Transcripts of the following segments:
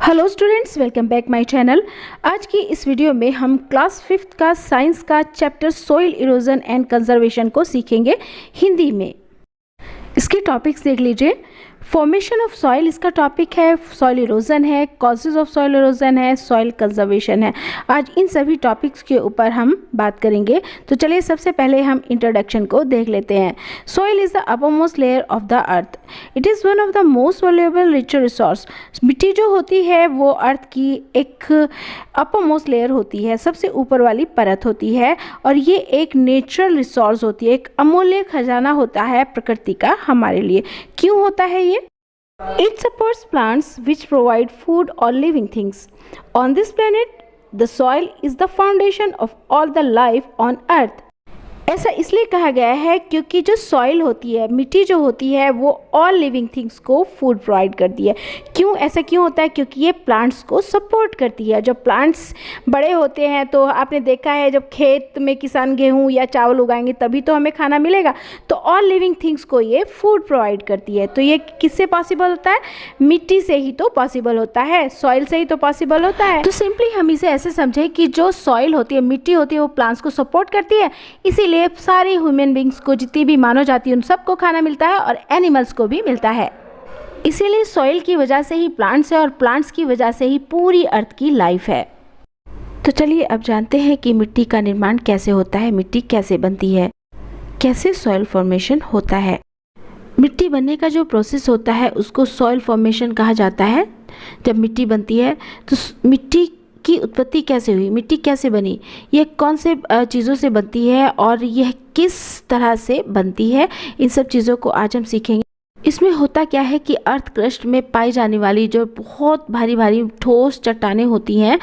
Hello students, welcome back my channel. आज की इस वीडियो में हम क्लास 5th का साइंस का chapter soil erosion and conservation को सीखेंगे हिंदी में। इसके टॉपिक्स देख लीजिए। फॉर्मेशन ऑफ सॉइल इसका टॉपिक है, सॉइल इरोजन है, कॉजेज ऑफ सॉइल इरोजन है, सॉइल कंजर्वेशन है। आज इन सभी टॉपिक्स के ऊपर हम बात करेंगे। तो चलिए सबसे पहले हम इंट्रोडक्शन को देख लेते हैं। Soil is the uppermost layer of the earth. It is one of the most valuable nature resource. मिट्टी जो होती है वो अर्थ की एक अपरमोस्ट लेयर होती है, सबसे ऊपर वाली परत होती है, और ये एक नेचुरल रिसोर्स होती है, एक अमूल्य खजाना होता है प्रकृति का हमारे लिए। क्यों होता है ये? It supports plants which provide food or living things. On this planet, the soil is the foundation of all the life on earth. ऐसा इसलिए कहा गया है क्योंकि जो सॉइल होती है, मिट्टी जो होती है, वो ऑल लिविंग थिंग्स को फूड प्रोवाइड करती है। क्यों ऐसा क्यों होता है? क्योंकि ये प्लांट्स को सपोर्ट करती है। जब प्लांट्स बड़े होते हैं तो आपने देखा है, जब खेत में किसान गेहूं या चावल उगाएंगे तभी तो हमें खाना मिलेगा। तो ऑल लिविंग थिंग्स को ये फूड प्रोवाइड करती है। तो ये किससे पॉसिबल होता है? मिट्टी से ही तो पॉसिबल होता है, सॉइल से ही तो पॉसिबल होता है। तो सिंपली हम इसे ऐसे समझें कि जो सॉइल होती है, मिट्टी होती है, वो प्लांट्स को सपोर्ट करती है। इसीलिए सारे ह्यूमन बींग्स को, जितनी भी मानव जाति, उन सबको खाना मिलता है और एनिमल्स को भी मिलता है। इसीलिए सॉइल की वजह से ही प्लांट्स है और प्लांट्स की वजह से ही पूरी अर्थ की लाइफ है। तो चलिए अब जानते हैं कि मिट्टी का निर्माण कैसे होता है, मिट्टी कैसे बनती है, कैसे सॉइल फॉर्मेशन होता है। मिट्टी बनने का जो प्रोसेस होता है उसको सॉइल फॉर्मेशन कहा जाता है। जब मिट्टी बनती है तो मिट्टी की उत्पत्ति कैसे हुई, मिट्टी कैसे बनी, ये कौन से चीज़ों से बनती है और यह किस तरह से बनती है, इन सब चीज़ों को आज हम सीखेंगे। इसमें होता क्या है कि अर्थ क्रस्ट में पाई जाने वाली जो बहुत भारी भारी ठोस चट्टानें होती हैं,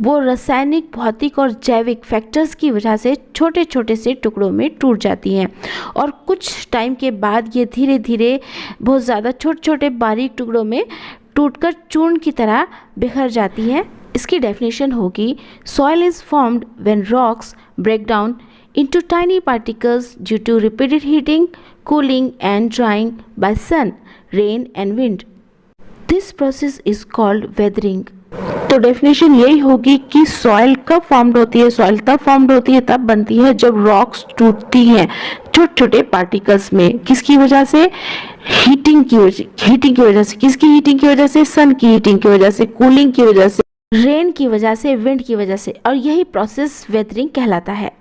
वो रासायनिक, भौतिक और जैविक फैक्टर्स की वजह से छोटे छोटे से टुकड़ों में टूट जाती हैं, और कुछ टाइम के बाद ये धीरे धीरे बहुत ज़्यादा छोटे छोटे बारीक टुकड़ों में टूटकर चूर्ण की तरह बिखर जाती हैं। इसकी डेफिनेशन होगी, soil is formed when rocks break down into tiny particles due to repeated heating, cooling and drying by sun, rain and wind. This process is called weathering. तो डेफिनेशन यही होगी कि सॉइल कब फॉर्म्ड होती है, soil तब formed होती है, तब बनती है जब रॉक्स टूटती हैं छोटे छोटे पार्टिकल्स में। किसकी वजह से? हीटिंग की वजह से। किसकी हीटिंग की वजह से? सन की हीटिंग की वजह से, कूलिंग की वजह से, रेन की वजह से, विंड की वजह से, और यही प्रोसेस वेदरिंग कहलाता है।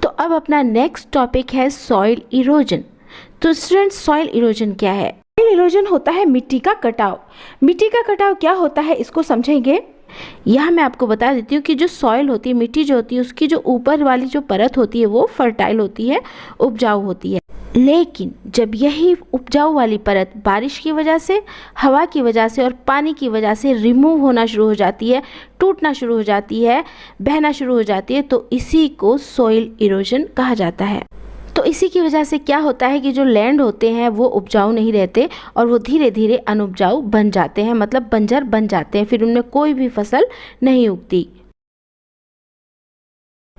तो अब अपना नेक्स्ट टॉपिक है सॉइल इरोजन। तो स्टूडेंट्स, सॉइल इरोजन क्या है? सॉइल इरोजन होता है मिट्टी का कटाव। मिट्टी का कटाव क्या होता है, इसको समझेंगे। यहाँ मैं आपको बता देती हूँ कि जो सॉइल होती है, मिट्टी जो होती है, उसकी जो ऊपर वाली जो परत होती है वो फर्टाइल होती है, उपजाऊ होती है। लेकिन जब यही उपजाऊ वाली परत बारिश की वजह से, हवा की वजह से और पानी की वजह से रिमूव होना शुरू हो जाती है, टूटना शुरू हो जाती है, बहना शुरू हो जाती है, तो इसी को सॉइल इरोजन कहा जाता है। तो इसी की वजह से क्या होता है कि जो लैंड होते हैं वो उपजाऊ नहीं रहते और वो धीरे धीरे अनुपजाऊ बन जाते हैं, मतलब बंजर बन जाते हैं, फिर उनमें कोई भी फसल नहीं उगती।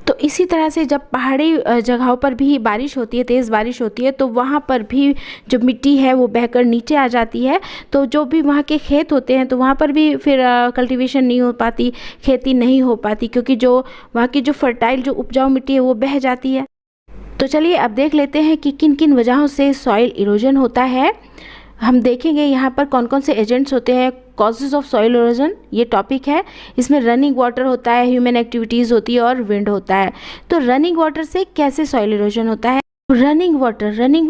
तो इसी तरह से जब पहाड़ी जगहों पर भी बारिश होती है, तेज़ बारिश होती है, तो वहाँ पर भी जो मिट्टी है वो बहकर नीचे आ जाती है। तो जो भी वहाँ के खेत होते हैं तो वहाँ पर भी फिर कल्टीवेशन नहीं हो पाती, खेती नहीं हो पाती, क्योंकि जो वहाँ की जो फर्टाइल, जो उपजाऊ मिट्टी है वो बह जाती है। तो चलिए अब देख लेते हैं कि किन किन वजहों से सॉइल इरोजन होता है। हम देखेंगे यहाँ पर कौन कौन से एजेंट्स होते हैं। कॉजेज ऑफ सॉइल इरोजन ये टॉपिक है। इसमें रनिंग वाटर होता है, ह्यूमन एक्टिविटीज़ होती है और विंड होता है। तो रनिंग वाटर से कैसे सॉइल इरोजन होता है? रनिंग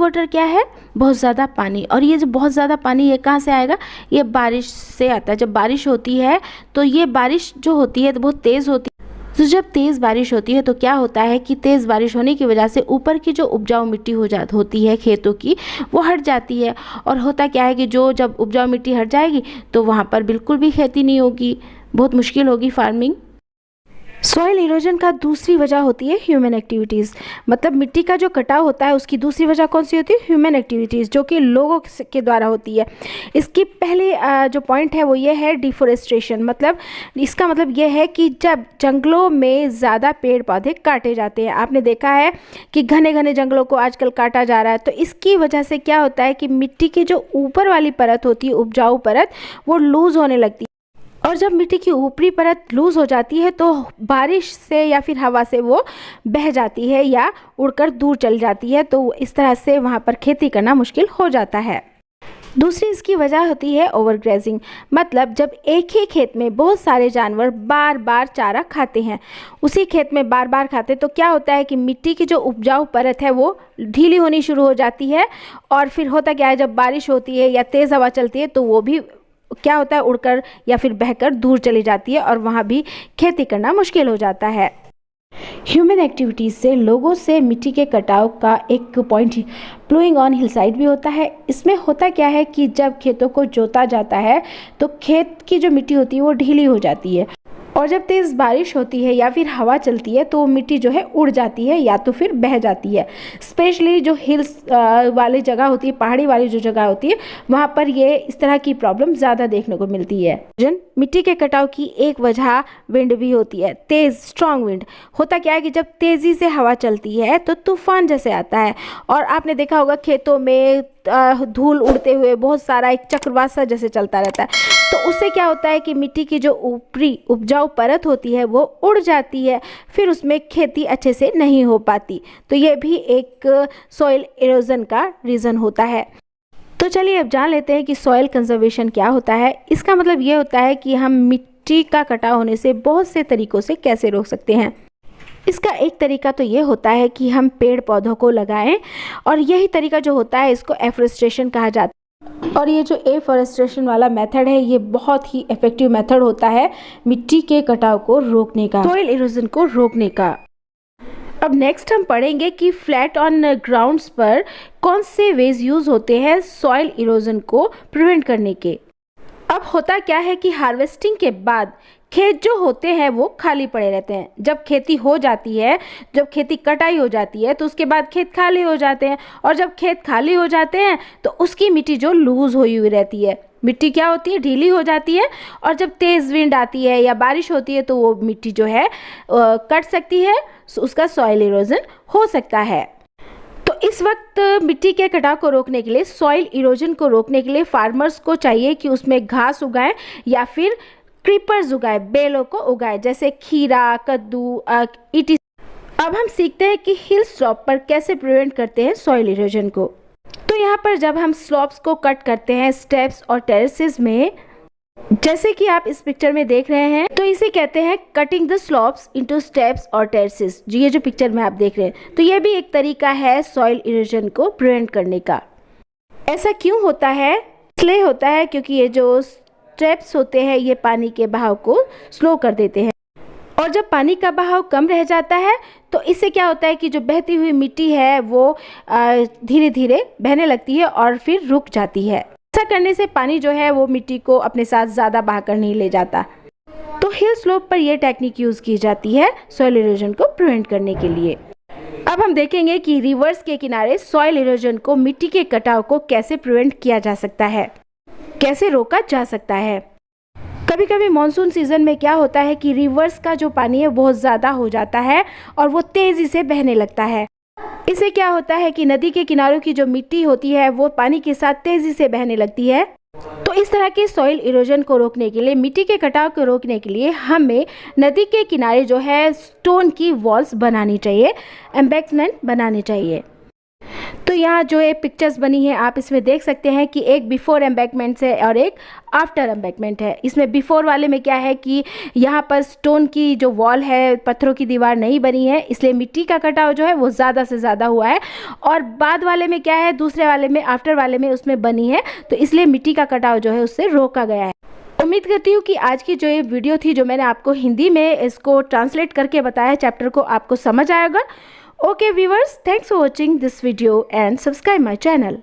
वाटर क्या है? बहुत ज़्यादा पानी। और ये जो बहुत ज़्यादा पानी ये कहाँ से आएगा? ये बारिश से आता है। जब बारिश होती है तो ये बारिश जो होती है तो बहुत तेज़ होती है। तो जब तेज़ बारिश होती है तो क्या होता है कि तेज़ बारिश होने की वजह से ऊपर की जो उपजाऊ मिट्टी होती है खेतों की, वो हट जाती है। और होता क्या है कि जब उपजाऊ मिट्टी हट जाएगी तो वहाँ पर बिल्कुल भी खेती नहीं होगी, बहुत मुश्किल होगी फार्मिंग। सॉइल इरोजन का दूसरी वजह होती है ह्यूमन एक्टिविटीज़। मतलब मिट्टी का जो कटाव होता है उसकी दूसरी वजह कौन सी होती है? ह्यूमन एक्टिविटीज़, जो कि लोगों के द्वारा होती है। इसकी पहली जो पॉइंट है वो ये है डिफोरेस्टेशन। मतलब इसका मतलब ये है कि जब जंगलों में ज़्यादा पेड़ पौधे काटे जाते हैं, आपने देखा है कि घने घने जंगलों को आजकल काटा जा रहा है, तो इसकी वजह से क्या होता है कि मिट्टी की जो ऊपर वाली परत होती है, उपजाऊ परत, वो लूज़ होने लगती है। और जब मिट्टी की ऊपरी परत लूज़ हो जाती है तो बारिश से या फिर हवा से वो बह जाती है या उड़कर दूर चली जाती है, तो इस तरह से वहाँ पर खेती करना मुश्किल हो जाता है। दूसरी इसकी वजह होती है ओवरग्रेजिंग, मतलब जब एक ही खेत में बहुत सारे जानवर बार बार चारा खाते हैं, उसी खेत में बार बार खाते, तो क्या होता है कि मिट्टी की जो उपजाऊ परत है वो ढीली होनी शुरू हो जाती है। और फिर होता क्या है, जब बारिश होती है या तेज़ हवा चलती है तो वो भी क्या होता है, उड़कर या फिर बहकर दूर चली जाती है और वहाँ भी खेती करना मुश्किल हो जाता है। ह्यूमन एक्टिविटीज़ से, लोगों से मिट्टी के कटाव का एक पॉइंट प्लोइंग ऑन हिलसाइड भी होता है। इसमें होता क्या है कि जब खेतों को जोता जाता है तो खेत की जो मिट्टी होती है वो ढीली हो जाती है, और जब तेज़ बारिश होती है या फिर हवा चलती है तो वो मिट्टी जो है उड़ जाती है या तो फिर बह जाती है। स्पेशली जो हिल्स वाली जगह होती है, पहाड़ी वाली जो जगह होती है, वहाँ पर ये इस तरह की प्रॉब्लम ज़्यादा देखने को मिलती है। मिट्टी के कटाव की एक वजह विंड भी होती है, तेज़ स्ट्रॉन्ग विंड। होता क्या है कि जब तेज़ी से हवा चलती है तो तूफान जैसे आता है, और आपने देखा होगा खेतों में धूल उड़ते हुए बहुत सारा एक चक्रवात सा जैसे चलता रहता है, तो उससे क्या होता है कि मिट्टी की जो ऊपरी उपजाऊ परत होती है वो उड़ जाती है, फिर उसमें खेती अच्छे से नहीं हो पाती। तो ये भी एक सॉइल इरोजन का रीज़न होता है। तो चलिए अब जान लेते हैं कि सॉइल कंजर्वेशन क्या होता है। इसका मतलब ये होता है कि हम मिट्टी का कटाव होने से बहुत से तरीक़ों से कैसे रोक सकते हैं। इसका एक तरीका तो ये होता है कि हम पेड़ पौधों को लगाएं, और यही तरीका जो होता है इसको एफोरेस्टेशन कहा जाता है। और ये जो एफोरेस्टेशन वाला मेथड है ये बहुत ही इफ़ेक्टिव मेथड होता है मिट्टी के कटाव को रोकने का, सॉइल इरोजन को रोकने का। अब नेक्स्ट हम पढ़ेंगे कि फ्लैट ऑन ग्राउंड्स पर कौन से वेज यूज़ होते हैं सॉइल इरोजन को प्रिवेंट करने के। अब होता क्या है कि हार्वेस्टिंग के बाद खेत जो होते हैं वो खाली पड़े रहते हैं। जब खेती हो जाती है, जब खेती कटाई हो जाती है तो उसके बाद खेत खाली हो जाते हैं, और जब खेत खाली हो जाते हैं तो उसकी मिट्टी जो लूज़ हुई हुई रहती है, मिट्टी क्या होती है, ढीली हो जाती है, और जब तेज़ विंड आती है या बारिश होती है तो वो मिट्टी जो है कट सकती है, उसका सॉइल इरोजन हो सकता है। तो इस वक्त मिट्टी के कटाव को रोकने के लिए, सॉइल इरोजन को रोकने के लिए फार्मर्स को चाहिए कि उसमें घास उगाएं या फिर क्रीपर्स उगाए, बेलों को उगाए, जैसे खीरा, कद्दू, इटी। अब हम सीखते हैं कि हिल स्लॉप पर कैसे प्रिवेंट करते हैं सॉइल इरोजन को। तो यहाँ पर जब हम स्लॉप्स को कट करते हैं स्टेप्स और टेरेसेस में, जैसे कि आप इस पिक्चर में देख रहे हैं, तो इसे कहते हैं cutting the slopes into steps और टेरेसेस। जी, ये जो पिक्चर में आप देख रहे हैं, तो ये भी एक तरीका है सॉइल इरोजन को प्रिवेंट करने का। ऐसा क्यों होता है? इसलिए होता है क्योंकि ये जो स्टेप्स होते हैं ये पानी के बहाव को स्लो कर देते हैं, और जब पानी का बहाव कम रह जाता है तो इससे क्या होता है कि जो बहती हुई मिट्टी है वो धीरे धीरे बहने लगती है और फिर रुक जाती है। ऐसा करने से पानी जो है वो मिट्टी को अपने साथ ज़्यादा बहाकर नहीं ले जाता। तो हिल स्लोप पर यह टेक्निक यूज़ की जाती है सॉइल इरोजन को प्रिवेंट करने के लिए। अब हम देखेंगे कि रिवर्स के किनारे सॉइल इरोजन को, मिट्टी के कटाव को कैसे प्रिवेंट किया जा सकता है, कैसे रोका जा सकता है। कभी कभी मॉनसून सीजन में क्या होता है कि रिवर्स का जो पानी है बहुत ज़्यादा हो जाता है और वो तेज़ी से बहने लगता है। इससे क्या होता है कि नदी के किनारों की जो मिट्टी होती है वो पानी के साथ तेज़ी से बहने लगती है। तो इस तरह के सॉइल इरोजन को रोकने के लिए, मिट्टी के कटाव को रोकने के लिए हमें नदी के किनारे जो है स्टोन की वॉल्स बनानी चाहिए, एम्बैंकमेंट बनाने चाहिए। तो यहाँ जो एक पिक्चर्स बनी है आप इसमें देख सकते हैं कि एक बिफोर एम्बैंकमेंट है और एक आफ्टर एम्बैंकमेंट है। इसमें बिफोर वाले में क्या है कि यहाँ पर स्टोन की जो वॉल है, पत्थरों की दीवार नहीं बनी है, इसलिए मिट्टी का कटाव जो है वो ज़्यादा से ज़्यादा हुआ है। और बाद वाले में क्या है, दूसरे वाले में, आफ्टर वाले में उसमें बनी है, तो इसलिए मिट्टी का कटाव जो है उससे रोका गया है। उम्मीद करती हूँ कि आज की जो ये वीडियो थी, जो मैंने आपको हिंदी में इसको ट्रांसलेट करके बताया चैप्टर को, आपको समझ आएगा। Okay viewers, thanks for watching this video and subscribe my channel.